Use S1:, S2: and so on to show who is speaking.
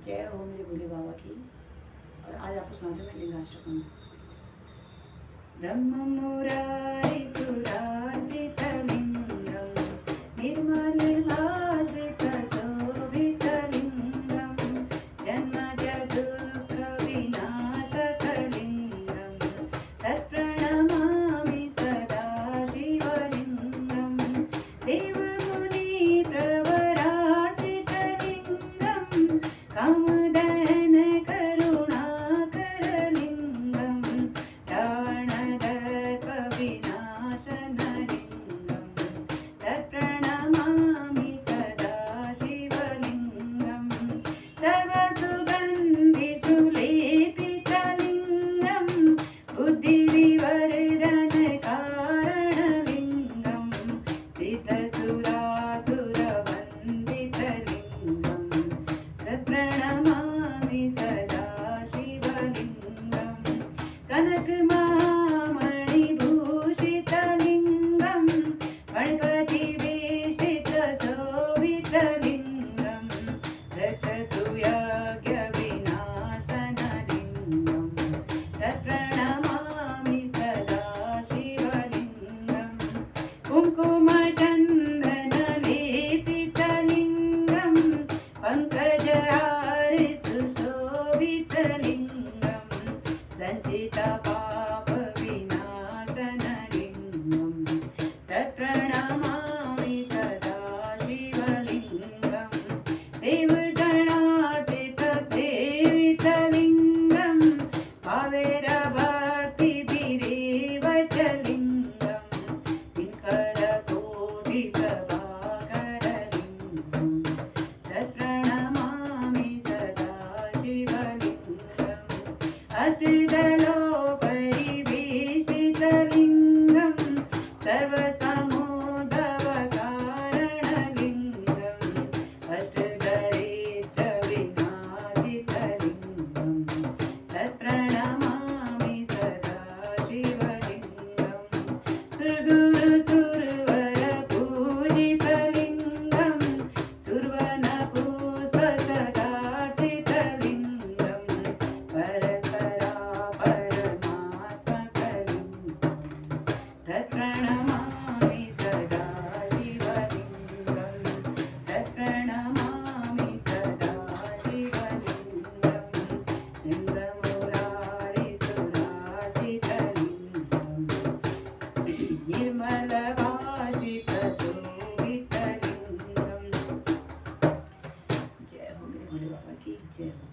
S1: जय हो मेरे भोले बाबा की। और आज आपको सुनाती हूँ मैं लिंगाष्टकम। ब्रह्म मुरारी सुरार्जितलिंगं निर्मलभासितशोभितलिंगं जन्मजदुःखविनाशकलिंगं तत्प्रणमामि सदा शिवलिंगं देवमुनिप्रवरार्चितलिंगं कामदहन करुणाकरलिंगं प्राणदर्पविनाशनलिंगं तत्प्रणमामि सदा शिवलिंगं सर्वसुगन्धिसुलेपितलिंगं बुद्धिविवर्धनकारणलिंगं सिद्धसुरासुरवन्दितलिंगं तत्प्रणमामि सदा शिवलिंगं कनकमहामणिभूषितलिंगं गणपतिवेष्टितशोभितलिंगं दक्षसूयज्ञविनाशनलिंगं तत्प्रणमामि सदा शिवलिंगं कुङ्कुमचन्दनलेपितलिंगं पङ्कजहारसुशोभितलिंगं सञ्चितपापविनाशनलिंगं तत्प्रणमामि सदा शिवलिंगं देवगणार्चितसेवितलिंगं भावेरभक्तिभिरेव च लिंगं किङ्करकोटिप्रभाकरलिंगं तत्प्रणमामि सदा शिवलिंगम् अष्टदलोपरिवेष्टितलिंगं सर्वसमुद्भवकारणलिंगं अष्टदरिद्रविनाशितलिंगं तत्प्रणमामि सदा शिवलिंगं सुरगुरुसुरवरपूजितलिंगं सुरवनपुष्पसदार्चितलिंगं परतरा परमात्मकलिंगं तत्प्रणमामि सदा शिवलिंगं तत्प्रणमामि सदा शिवलिंगं चन्द्रमुरारिसुरार्चितलिंगं निर्मलभाषितशोभितलिंगं। जय हो मेरे भोले बाबा की जय हो।